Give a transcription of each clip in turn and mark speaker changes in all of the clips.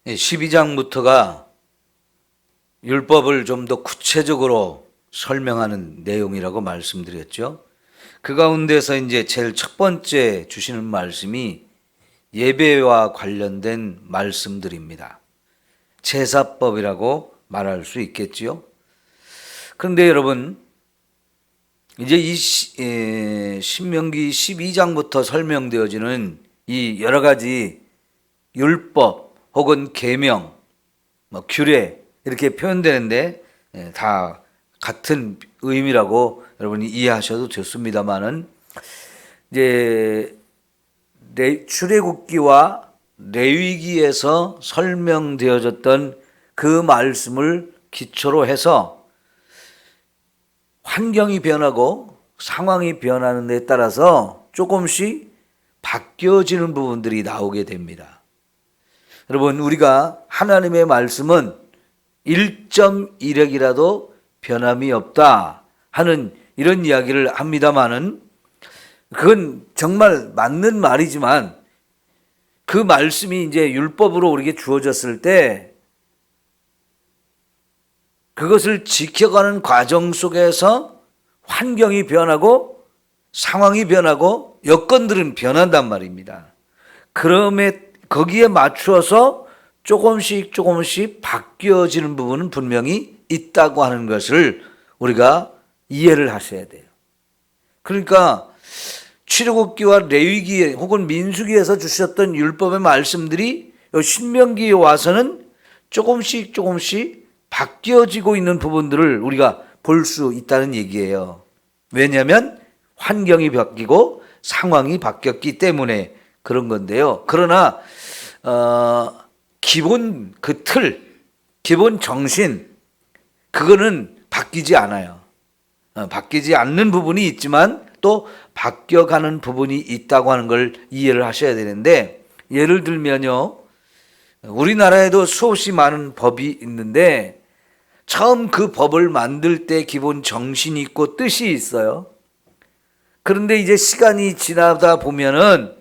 Speaker 1: 12장부터가 율법을 좀 더 구체적으로 설명하는 내용이라고 말씀드렸죠. 그 가운데서 이제 제일 첫 번째 주시는 말씀이 예배와 관련된 말씀들입니다. 제사법이라고 말할 수 있겠지요. 그런데 여러분, 이제 이 신명기 12장부터 설명되어지는 이 여러 가지 율법 혹은 계명, 규례 이렇게 표현되는데 다 같은 의미라고 여러분이 이해하셔도 좋습니다만은, 이제 출애굽기와 레위기에서 설명되어졌던 그 말씀을 기초로 해서 환경이 변하고 상황이 변하는 데 따라서 조금씩 바뀌어지는 부분들이 나오게 됩니다. 여러분, 우리가 하나님의 말씀은 1.1획이라도 변함이 없다 하는 이런 이야기를 합니다마는, 그건 정말 맞는 말이지만 그 말씀이 이제 율법으로 우리에게 주어졌을 때 그것을 지켜가는 과정 속에서 환경이 변하고 상황이 변하고 여건들은 변한단 말입니다. 그럼에 거기에 맞추어서 조금씩 바뀌어지는 부분은 분명히 있다고 하는 것을 우리가 이해를 하셔야 돼요. 그러니까 출애굽기와 레위기 혹은 민수기에서 주셨던 율법의 말씀들이 신명기에 와서는 조금씩 바뀌어지고 있는 부분들을 우리가 볼 수 있다는 얘기예요. 왜냐하면 환경이 바뀌고 상황이 바뀌었기 때문에 그런 건데요. 그러나 기본 그 틀, 기본 정신, 그거는 바뀌지 않아요. 바뀌지 않는 부분이 있지만 또 바뀌어가는 부분이 있다고 하는 걸 이해를 하셔야 되는데, 예를 들면요, 우리나라에도 수없이 많은 법이 있는데 처음 그 법을 만들 때 기본 정신이 있고 뜻이 있어요. 그런데 이제 시간이 지나다 보면은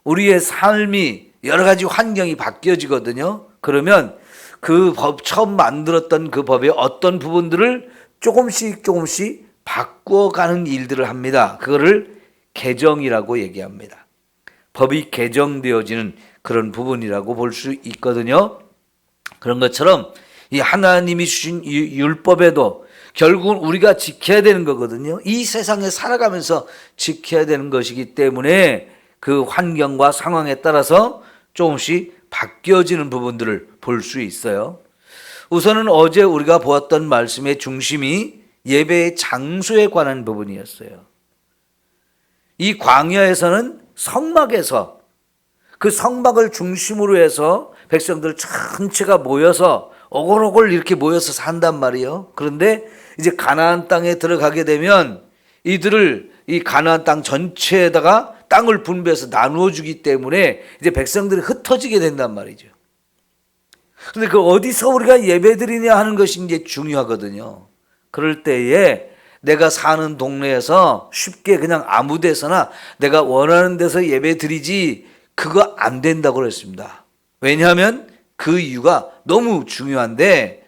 Speaker 1: 우리의 삶이 여러 가지 환경이 바뀌어지거든요. 그러면 그 법, 처음 만들었던 그 법의 어떤 부분들을 조금씩 바꾸어가는 일들을 합니다. 그거를 개정이라고 얘기합니다. 법이 개정되어지는 그런 부분이라고 볼 수 있거든요. 그런 것처럼 이 하나님이 주신 율법에도 결국은 우리가 지켜야 되는 거거든요. 이 세상에 살아가면서 지켜야 되는 것이기 때문에 그 환경과 상황에 따라서 조금씩 바뀌어지는 부분들을 볼 수 있어요. 우선은 어제 우리가 보았던 말씀의 중심이 예배의 장소에 관한 부분이었어요. 이 광야에서는 성막에서, 그 성막을 중심으로 해서 백성들 전체가 모여서 오골오골 이렇게 모여서 산단 말이에요. 그런데 이제 가나안 땅에 들어가게 되면 이들을 이 가나안 땅 전체에다가 땅을 분배해서 나누어 주기 때문에 이제 백성들이 흩어지게 된단 말이죠. 근데 그 어디서 우리가 예배드리냐 하는 것이 이제 중요하거든요. 그럴 때에 내가 사는 동네에서 쉽게 그냥 아무 데서나 내가 원하는 데서 예배드리지, 그거 안 된다고 그랬습니다. 왜냐하면 그 이유가 너무 중요한데,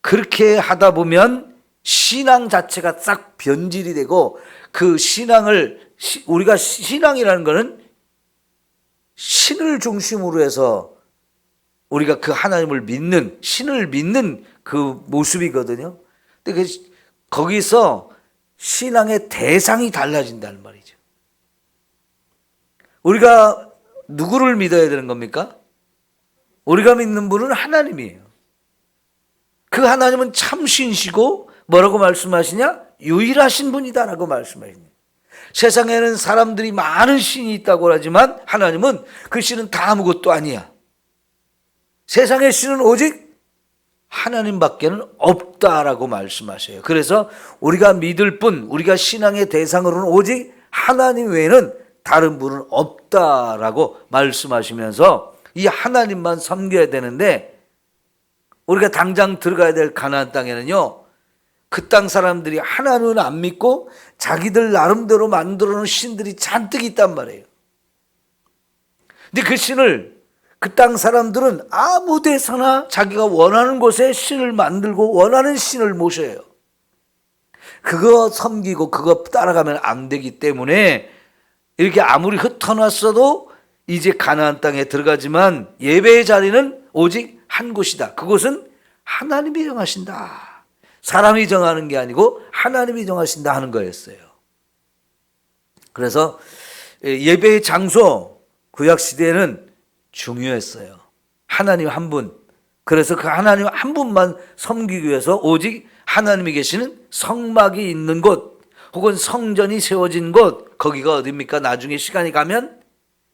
Speaker 1: 그렇게 하다 보면 신앙 자체가 싹 변질이 되고, 그 신앙을, 우리가 신앙이라는 거는 신을 중심으로 해서 우리가 그 하나님을 믿는, 신을 믿는 그 모습이거든요. 근데 거기서 신앙의 대상이 달라진다는 말이죠. 우리가 누구를 믿어야 되는 겁니까? 우리가 믿는 분은 하나님이에요. 그 하나님은 참 신이시고 뭐라고 말씀하시냐? 유일하신 분이다라고 말씀하시네요. 세상에는 사람들이 많은 신이 있다고 하지만 하나님은 그 신은 다 아무것도 아니야. 세상의 신은 오직 하나님밖에는 없다라고 말씀하셔요. 그래서 우리가 믿을 분, 우리가 신앙의 대상으로는 오직 하나님 외에는 다른 분은 없다라고 말씀하시면서 이 하나님만 섬겨야 되는데, 우리가 당장 들어가야 될 가나안 땅에는요, 그 땅 사람들이 하나님은 안 믿고 자기들 나름대로 만들어 놓은 신들이 잔뜩 있단 말이에요. 근데 그 신을 그 땅 사람들은 아무 데서나 자기가 원하는 곳에 신을 만들고 원하는 신을 모셔요. 그거 섬기고 그거 따라가면 안 되기 때문에 이렇게 아무리 흩어놨어도 이제 가나안 땅에 들어가지만 예배의 자리는 오직 한 곳이다. 그곳은 하나님이 정하신다. 사람이 정하는 게 아니고 하나님이 정하신다 하는 거였어요. 그래서 예배의 장소, 구약시대에는 중요했어요. 하나님 한 분. 그래서 그 하나님 한 분만 섬기기 위해서 오직 하나님이 계시는 성막이 있는 곳 혹은 성전이 세워진 곳, 거기가 어디입니까? 나중에 시간이 가면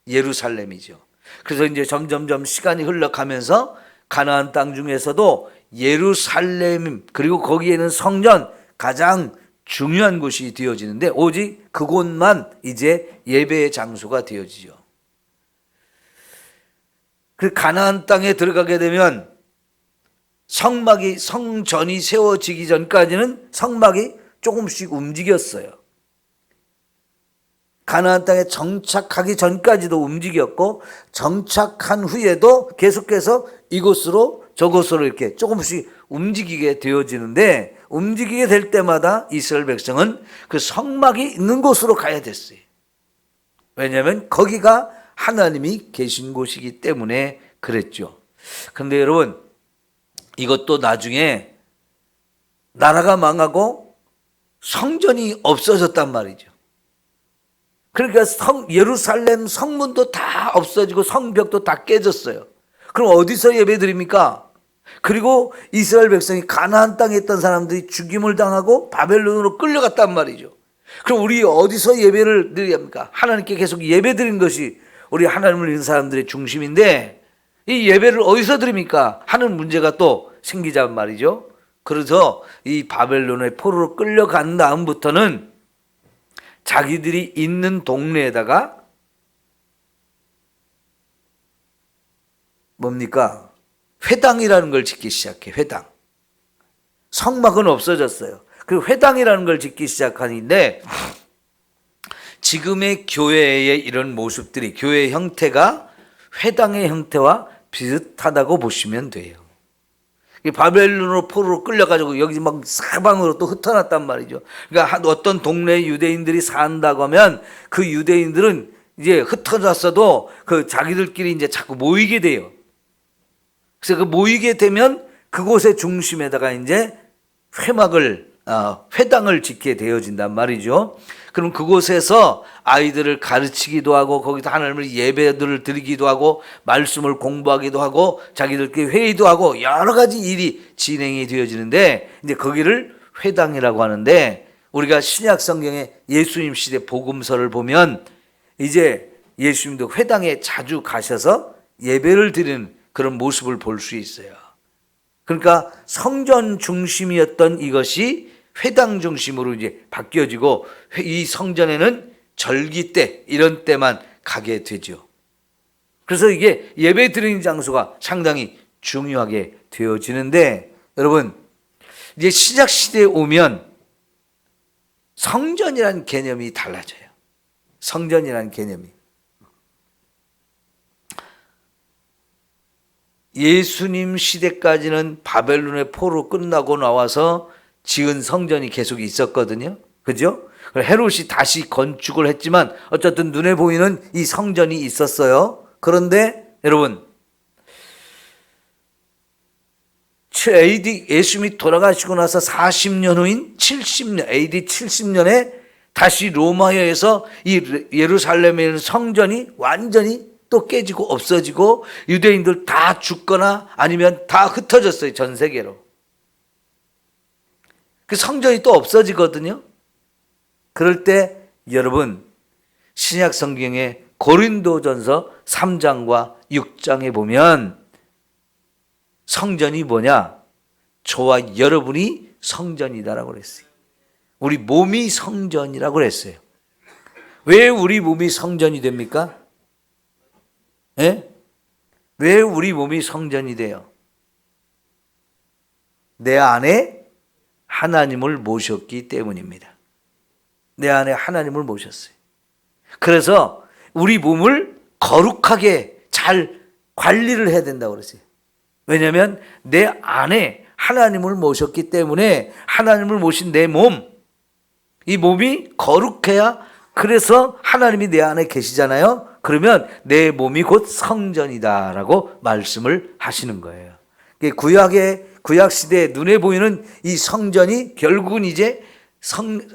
Speaker 1: 예루살렘이죠. 그래서 이제 점점점 시간이 흘러가면서 가나안 땅 중에서도 예루살렘 그리고 거기에는 성전 가장 중요한 곳이 되어지는데 오직 그곳만 이제 예배의 장소가 되어지죠. 그 가나안 땅에 들어가게 되면 성전이 세워지기 전까지는 성막이 조금씩 움직였어요. 가나안 땅에 정착하기 전까지도 움직였고 정착한 후에도 계속해서 이곳으로 저곳으로 이렇게 조금씩 움직이게 되어지는데 움직이게 될 때마다 이스라엘 백성은 그 성막이 있는 곳으로 가야 됐어요. 왜냐하면 거기가 하나님이 계신 곳이기 때문에 그랬죠. 그런데 여러분 이것도 나중에 나라가 망하고 성전이 없어졌단 말이죠. 그러니까 예루살렘 성문도 다 없어지고 성벽도 다 깨졌어요. 그럼 어디서 예배 드립니까? 그리고 이스라엘 백성이 가나안 땅에 있던 사람들이 죽임을 당하고 바벨론으로 끌려갔단 말이죠. 그럼 우리 어디서 예배를 드려야 합니까? 하나님께 계속 예배 드린 것이 우리 하나님을 믿는 사람들의 중심인데 이 예배를 어디서 드립니까? 하는 문제가 또 생기자 말이죠. 그래서 이 바벨론의 포로로 끌려간 다음부터는 자기들이 있는 동네에다가 뭡니까? 회당이라는 걸 짓기 시작해. 회당. 성막은 없어졌어요. 그리고 회당이라는 걸 짓기 시작하는데 지금의 교회의 이런 모습들이 교회의 형태가 회당의 형태와 비슷하다고 보시면 돼요. 바벨론으로 포로로 끌려가지고 여기 막 사방으로 또 흩어났단 말이죠. 그러니까 어떤 동네에 유대인들이 산다고 하면 그 유대인들은 이제 흩어졌어도 그 자기들끼리 이제 자꾸 모이게 돼요. 그래서 그 모이게 되면 그곳의 중심에다가 이제 회당을 짓게 되어진단 말이죠. 그럼 그곳에서 아이들을 가르치기도 하고 거기서 하나님을 예배들을 드리기도 하고 말씀을 공부하기도 하고 자기들끼리 회의도 하고 여러 가지 일이 진행이 되어지는데 이제 거기를 회당이라고 하는데 우리가 신약 성경에 예수님 시대 복음서를 보면 이제 예수님도 회당에 자주 가셔서 예배를 드리는 그런 모습을 볼 수 있어요. 그러니까 성전 중심이었던 이것이 회당 중심으로 이제 바뀌어지고 이 성전에는 절기 때 이런 때만 가게 되죠. 그래서 이게 예배 드리는 장소가 상당히 중요하게 되어지는데 여러분 이제 신약 시대에 오면 성전이라는 개념이 달라져요. 성전이라는 개념이. 예수님 시대까지는 바벨론의 포로 끝나고 나와서 지은 성전이 계속 있었거든요. 그죠? 헤롯이 다시 건축을 했지만 어쨌든 눈에 보이는 이 성전이 있었어요. 그런데 여러분 AD 예수님이 돌아가시고 나서 40년 후인 70년 AD 70년에 다시 로마에서 이 예루살렘에 있는 성전이 완전히 또 깨지고 없어지고 유대인들 다 죽거나 아니면 다 흩어졌어요. 전 세계로. 그 성전이 또 없어지거든요. 그럴 때 여러분 신약 성경의 고린도전서 3장과 6장에 보면 성전이 뭐냐? 저와 여러분이 성전이다라고 그랬어요. 우리 몸이 성전이라고 그랬어요. 왜 우리 몸이 성전이 됩니까? 예? 왜 우리 몸이 성전이 돼요? 내 안에 하나님을 모셨기 때문입니다. 내 안에 하나님을 모셨어요. 그래서 우리 몸을 거룩하게 잘 관리를 해야 된다고 그러지. 왜냐하면 내 안에 하나님을 모셨기 때문에 하나님을 모신 내 몸, 이 몸이 거룩해야, 그래서 하나님이 내 안에 계시잖아요. 그러면 내 몸이 곧 성전이다라고 말씀을 하시는 거예요. 구약 시대에 눈에 보이는 이 성전이 결국은 이제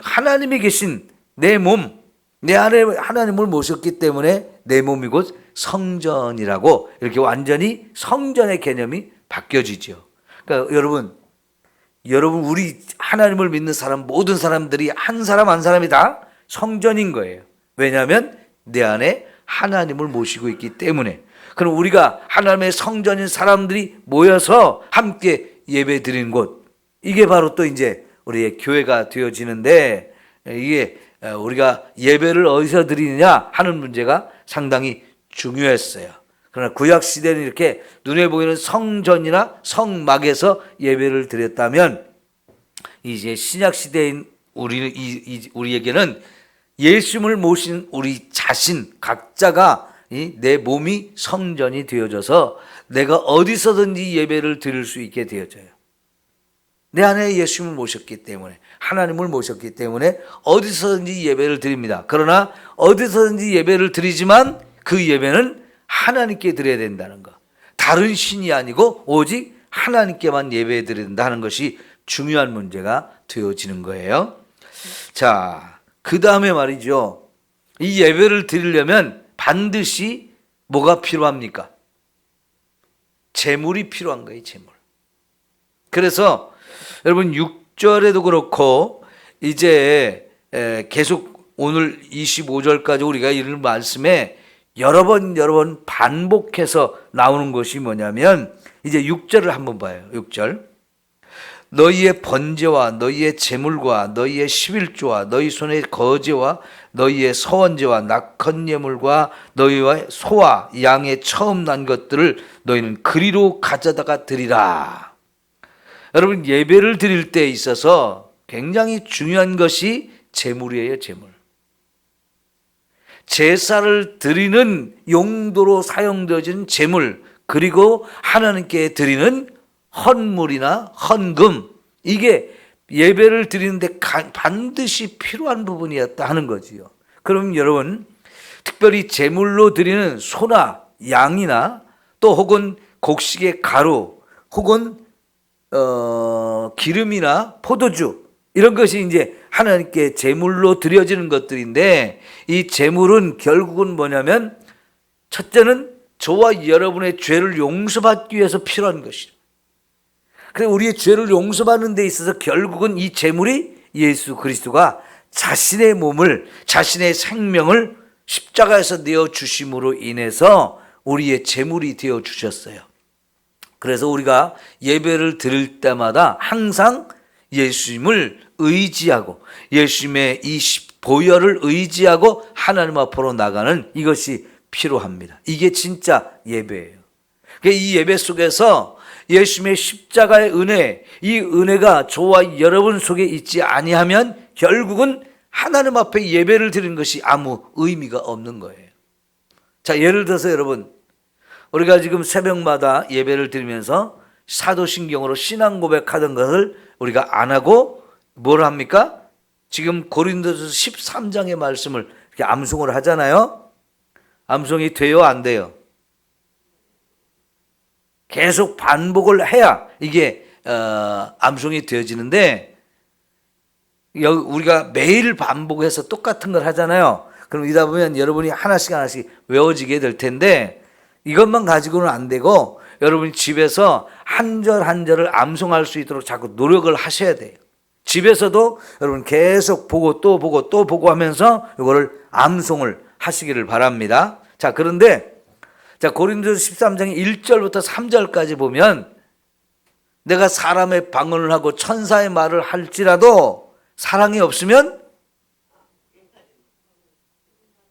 Speaker 1: 하나님이 계신 내 몸, 내 안에 하나님을 모셨기 때문에 내 몸이 곧 성전이라고, 이렇게 완전히 성전의 개념이 바뀌어지죠. 그러니까 여러분 우리 하나님을 믿는 사람, 모든 사람들이 한 사람 한 사람이 다 성전인 거예요. 왜냐하면 내 안에 하나님을 모시고 있기 때문에. 그럼 우리가 하나님의 성전인 사람들이 모여서 함께 예배 드리는 곳, 이게 바로 또 이제 우리의 교회가 되어지는데, 이게 우리가 예배를 어디서 드리느냐 하는 문제가 상당히 중요했어요. 그러나 구약 시대는 이렇게 눈에 보이는 성전이나 성막에서 예배를 드렸다면, 이제 신약 시대인 우리에게는 예수님을 모신 우리 자신 각자가 내 몸이 성전이 되어져서 내가 어디서든지 예배를 드릴 수 있게 되어져요. 내 안에 예수님을 모셨기 때문에, 하나님을 모셨기 때문에 어디서든지 예배를 드립니다. 그러나 어디서든지 예배를 드리지만 그 예배는 하나님께 드려야 된다는 것. 다른 신이 아니고 오직 하나님께만 예배 드려야 된다는 것이 중요한 문제가 되어지는 거예요. 자, 그 다음에 말이죠. 이 예배를 드리려면 반드시 뭐가 필요합니까? 제물이 필요한 거예요, 제물. 그래서 여러분 6절에도 그렇고 이제 계속 오늘 25절까지 우리가 읽은 말씀에 여러 번 반복해서 나오는 것이 뭐냐면, 이제 6절을 한번 봐요. 6절. 너희의 번제와 너희의 제물과 너희의 11조와 너희 손의 거제와 너희의 서원제와 낙헌 예물과 너희의 소와 양의 처음 난 것들을 너희는 그리로 가져다가 드리라. 여러분, 예배를 드릴 때 있어서 굉장히 중요한 것이 제물이에요. 제물. 제사를 드리는 용도로 사용되어지는 제물, 그리고 하나님께 드리는 헌물이나 헌금, 이게 예배를 드리는데 반드시 필요한 부분이었다 하는 거지요. 그럼 여러분, 특별히 제물로 드리는 소나 양이나 또 혹은 곡식의 가루 혹은 기름이나 포도주, 이런 것이 이제 하나님께 제물로 드려지는 것들인데, 이 제물은 결국은 뭐냐면, 첫째는 저와 여러분의 죄를 용서받기 위해서 필요한 것이죠. 그래서 우리의 죄를 용서받는 데 있어서 결국은 이 제물이 예수 그리스도가 자신의 몸을, 자신의 생명을 십자가에서 내어주심으로 인해서 우리의 제물이 되어주셨어요. 그래서 우리가 예배를 드릴 때마다 항상 예수님을 의지하고 예수님의 이 보혈을 의지하고 하나님 앞으로 나가는 이것이 필요합니다. 이게 진짜 예배예요. 이 예배 속에서 예수님의 십자가의 은혜, 이 은혜가 저와 여러분 속에 있지 아니하면 결국은 하나님 앞에 예배를 드리는 것이 아무 의미가 없는 거예요. 자, 예를 들어서 여러분, 우리가 지금 새벽마다 예배를 드리면서 사도신경으로 신앙 고백하던 것을 우리가 안 하고 뭘 합니까? 지금 고린도서 13장의 말씀을 이렇게 암송을 하잖아요. 암송이 돼요, 안 돼요? 계속 반복을 해야 이게 암송이 되어지는데, 우리가 매일 반복해서 똑같은 걸 하잖아요. 그럼 이러다 보면 여러분이 하나씩 외워지게 될 텐데, 이것만 가지고는 안 되고 여러분이 집에서 한 절 한 절을 암송할 수 있도록 자꾸 노력을 하셔야 돼요. 집에서도 여러분 계속 보고 또 보고 또 보고 하면서 이거를 암송을 하시기를 바랍니다. 자, 그런데 고린도서 13장 1절부터 3절까지 보면, 내가 사람의 방언을 하고 천사의 말을 할지라도 사랑이 없으면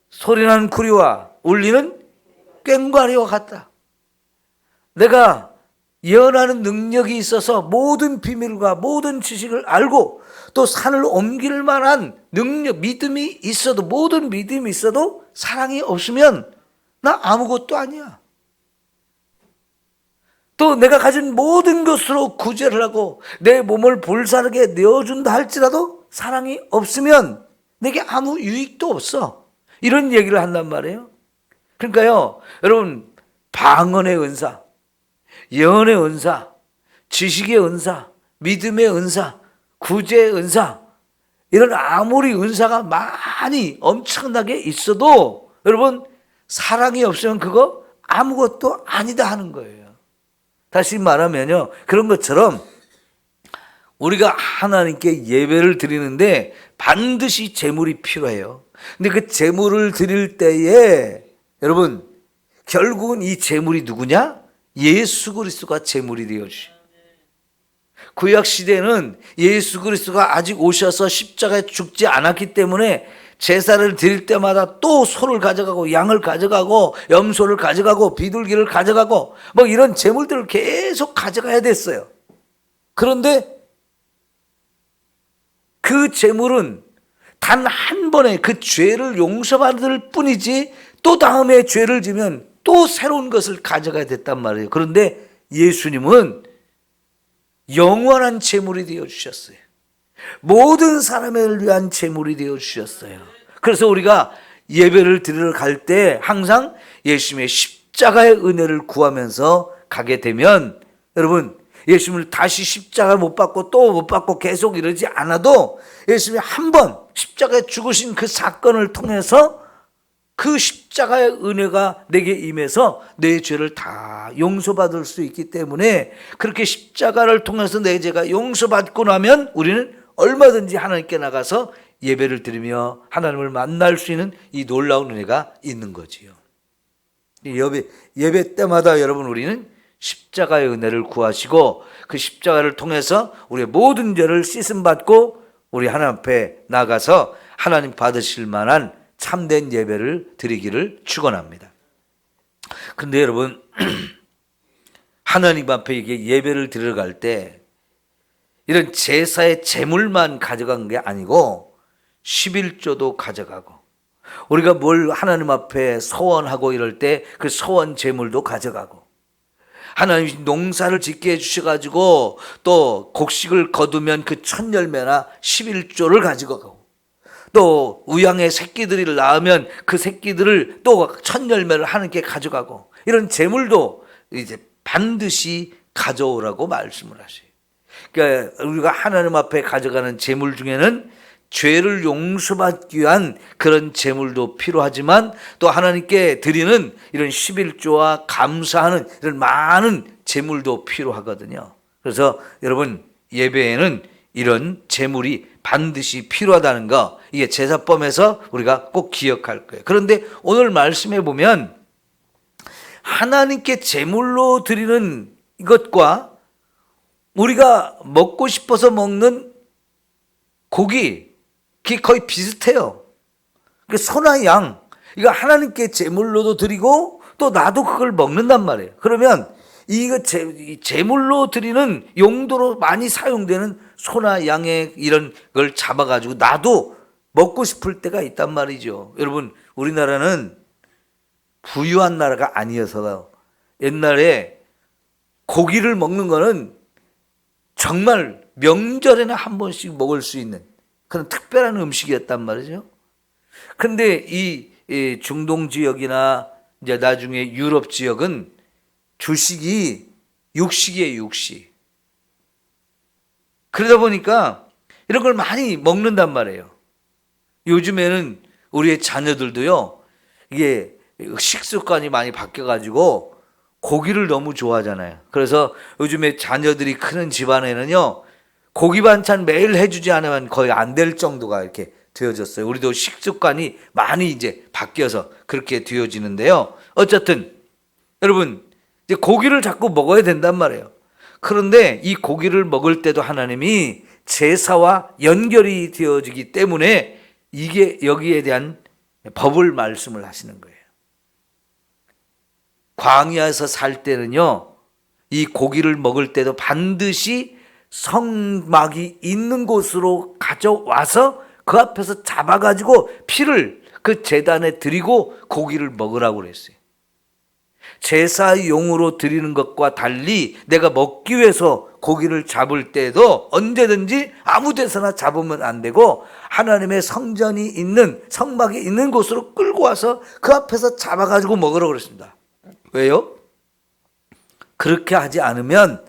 Speaker 1: 소리나는 구리와 울리는 꽹과리와 같다. 내가 예언하는 능력이 있어서 모든 비밀과 모든 지식을 알고 또 산을 옮길 만한 능력, 믿음이 있어도, 모든 믿음이 있어도 사랑이 없으면 나 아무것도 아니야. 또 내가 가진 모든 것으로 구제를 하고 내 몸을 불사르게 내어준다 할지라도 사랑이 없으면 내게 아무 유익도 없어. 이런 얘기를 한단 말이에요. 그러니까요, 여러분, 방언의 은사, 예언의 은사, 지식의 은사, 믿음의 은사, 구제의 은사, 이런 아무리 은사가 많이 엄청나게 있어도 여러분, 사랑이 없으면 그거 아무것도 아니다 하는 거예요. 다시 말하면요, 그런 것처럼 우리가 하나님께 예배를 드리는데 반드시 제물이 필요해요. 근데 그 제물을 드릴 때에 여러분, 결국은 이 제물이 누구냐? 예수 그리스도가 제물이 되어주시. 구약 시대는 예수 그리스도가 아직 오셔서 십자가에 죽지 않았기 때문에 제사를 드릴 때마다 또 소를 가져가고 양을 가져가고 염소를 가져가고 비둘기를 가져가고 뭐 이런 제물들을 계속 가져가야 됐어요. 그런데 그 제물은 단 한 번에 그 죄를 용서받을 뿐이지 또 다음에 죄를 지면 또 새로운 것을 가져가야 됐단 말이에요. 그런데 예수님은 영원한 제물이 되어주셨어요. 모든 사람을 위한 제물이 되어주셨어요. 그래서 우리가 예배를 드리러 갈 때 항상 예수님의 십자가의 은혜를 구하면서 가게 되면 여러분, 예수님을 다시 십자가 못 받고 또 못 받고 계속 이러지 않아도 예수님이 한 번 십자가에 죽으신 그 사건을 통해서 그 십자가의 은혜가 내게 임해서 내 죄를 다 용서받을 수 있기 때문에 그렇게 십자가를 통해서 내 죄가 용서받고 나면 우리는 얼마든지 하나님께 나가서 예배를 드리며 하나님을 만날 수 있는 이 놀라운 은혜가 있는 거지요. 예배 때마다 여러분, 우리는 십자가의 은혜를 구하시고 그 십자가를 통해서 우리의 모든 죄를 씻음받고 우리 하나님 앞에 나가서 하나님 받으실 만한 참된 예배를 드리기를 축원합니다. 그런데 여러분, 하나님 앞에 이게 예배를 드리러 갈 때 이런 제사의 제물만 가져간 게 아니고 11조도 가져가고 우리가 뭘 하나님 앞에 소원하고 이럴 때 그 소원 제물도 가져가고 하나님 농사를 짓게 해주셔가지고 또 곡식을 거두면 그 첫 열매나 11조를 가지고 가고 또 우양의 새끼들을 낳으면 그 새끼들을 또 첫 열매를 하나님께 가져가고 이런 제물도 이제 반드시 가져오라고 말씀을 하셔요. 그러니까 우리가 하나님 앞에 가져가는 제물 중에는 죄를 용서받기 위한 그런 제물도 필요하지만 또 하나님께 드리는 이런 11조와 감사하는 이런 많은 제물도 필요하거든요. 그래서 여러분, 예배에는 이런 제물이 반드시 필요하다는 거, 이게 제사법에서 우리가 꼭 기억할 거예요. 그런데 오늘 말씀해 보면 하나님께 제물로 드리는 이것과 우리가 먹고 싶어서 먹는 고기, 그게 거의 비슷해요. 소나 양, 이거 하나님께 제물로도 드리고 또 나도 그걸 먹는단 말이에요. 그러면 이거 제물로 드리는 용도로 많이 사용되는 소나 양의 이런 걸 잡아가지고 나도 먹고 싶을 때가 있단 말이죠. 여러분, 우리나라는 부유한 나라가 아니어서 옛날에 고기를 먹는 거는 정말 명절에나 한 번씩 먹을 수 있는 그런 특별한 음식이었단 말이죠. 그런데 이 중동 지역이나 이제 나중에 유럽 지역은 주식이 육식이에요, 육식. 그러다 보니까 이런 걸 많이 먹는단 말이에요. 요즘에는 우리의 자녀들도요, 이게 식습관이 많이 바뀌어가지고 고기를 너무 좋아하잖아요. 그래서 요즘에 자녀들이 크는 집안에는요, 고기 반찬 매일 해주지 않으면 거의 안 될 정도가 이렇게 되어졌어요. 우리도 식습관이 많이 이제 바뀌어서 그렇게 되어지는데요. 어쨌든 여러분, 이제 고기를 자꾸 먹어야 된단 말이에요. 그런데 이 고기를 먹을 때도 하나님이 제사와 연결이 되어지기 때문에 이게 여기에 대한 법을 말씀을 하시는 거예요. 광야에서 살 때는요, 이 고기를 먹을 때도 반드시 성막이 있는 곳으로 가져와서 그 앞에서 잡아가지고 피를 그 제단에 드리고 고기를 먹으라고 그랬어요. 제사용으로 드리는 것과 달리 내가 먹기 위해서 고기를 잡을 때도 언제든지 아무 데서나 잡으면 안 되고 하나님의 성전이 있는 성막이 있는 곳으로 끌고 와서 그 앞에서 잡아가지고 먹으라고 그랬습니다. 왜요? 그렇게 하지 않으면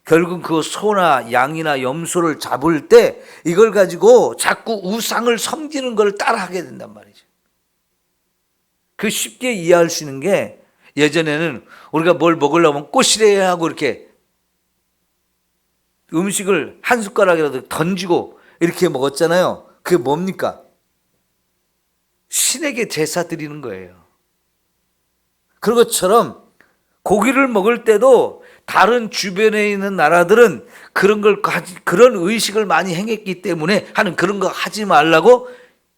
Speaker 1: 결국 그 소나 양이나 염소를 잡을 때 이걸 가지고 자꾸 우상을 섬기는 걸 따라하게 된단 말이죠. 그 쉽게 이해할 수 있는 게 예전에는 우리가 뭘 먹으려면 꼬시래야 하고 이렇게 음식을 한 숟가락이라도 던지고 이렇게 먹었잖아요. 그게 뭡니까? 신에게 제사 드리는 거예요. 그런 것처럼 고기를 먹을 때도 다른 주변에 있는 나라들은 그런 의식을 많이 행했기 때문에 하는 그런 거 하지 말라고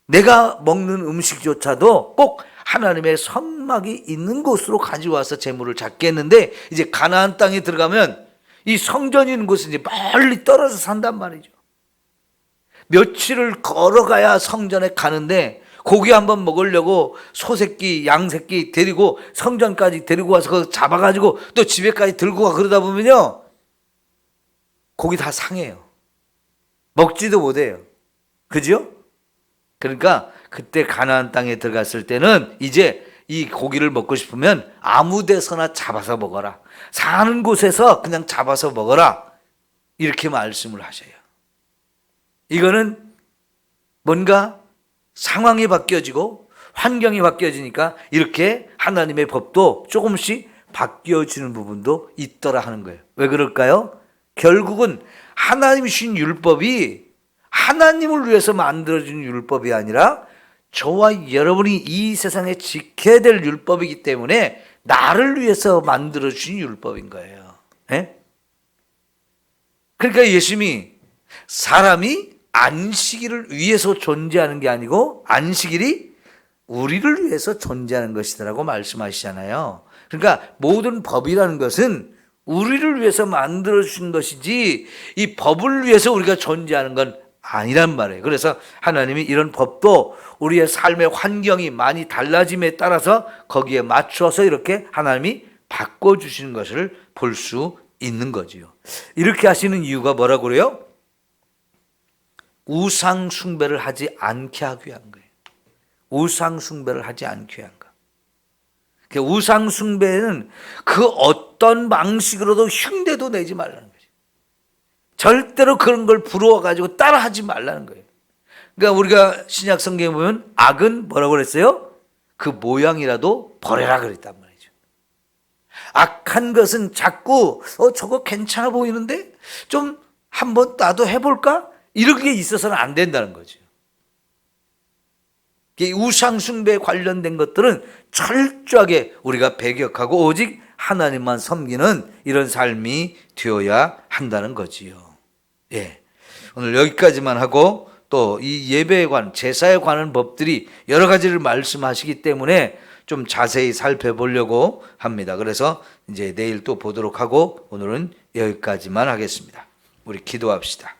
Speaker 1: 내가 먹는 음식조차도 꼭 하나님의 성막이 있는 곳으로 가져와서 제물을 잡게 했는데 이제 가나안 땅에 들어가면 이 성전이 있는 곳은 이제 멀리 떨어져 산단 말이죠. 며칠을 걸어가야 성전에 가는데 고기 한번 먹으려고 소새끼, 양새끼 데리고 성전까지 데리고 와서 그거 잡아가지고 또 집에까지 들고 가 그러다 보면요. 고기 다 상해요. 먹지도 못해요. 그죠? 그러니까 그때 가나안 땅에 들어갔을 때는 이제 이 고기를 먹고 싶으면 아무 데서나 잡아서 먹어라. 사는 곳에서 그냥 잡아서 먹어라. 이렇게 말씀을 하셔요. 이거는 뭔가 상황이 바뀌어지고 환경이 바뀌어지니까 이렇게 하나님의 법도 조금씩 바뀌어지는 부분도 있더라 하는 거예요. 왜 그럴까요? 결국은 하나님이 주신 율법이 하나님을 위해서 만들어진 율법이 아니라 저와 여러분이 이 세상에 지켜야 될 율법이기 때문에 나를 위해서 만들어주신 율법인 거예요. 네? 그러니까 예수님이 사람이 안식일을 위해서 존재하는 게 아니고 안식일이 우리를 위해서 존재하는 것이라고 말씀하시잖아요. 그러니까 모든 법이라는 것은 우리를 위해서 만들어주신 것이지 이 법을 위해서 우리가 존재하는 건 아니란 말이에요. 그래서 하나님이 이런 법도 우리의 삶의 환경이 많이 달라짐에 따라서 거기에 맞춰서 이렇게 하나님이 바꿔주시는 것을 볼 수 있는 거지요. 이렇게 하시는 이유가 뭐라고 그래요? 우상 숭배를 하지 않게 하기 위한 거예요. 우상 숭배를 하지 않게 위한 거. 우상 숭배는 그 어떤 방식으로도 흉내도 내지 말라는 거죠. 절대로 그런 걸 부러워 가지고 따라하지 말라는 거예요. 그러니까 우리가 신약 성경에 보면 악은 뭐라고 그랬어요? 그 모양이라도 버려라 그랬단 말이죠. 악한 것은 자꾸 저거 괜찮아 보이는데 좀 한번 나도 해볼까? 이런 게 있어서는 안 된다는 거죠. 우상 숭배에 관련된 것들은 철저하게 우리가 배격하고 오직 하나님만 섬기는 이런 삶이 되어야 한다는 거지요. 예. 오늘 여기까지만 하고 또 이 예배에 관한 제사에 관한 법들이 여러 가지를 말씀하시기 때문에 좀 자세히 살펴보려고 합니다. 그래서 이제 내일 또 보도록 하고 오늘은 여기까지만 하겠습니다. 우리 기도합시다.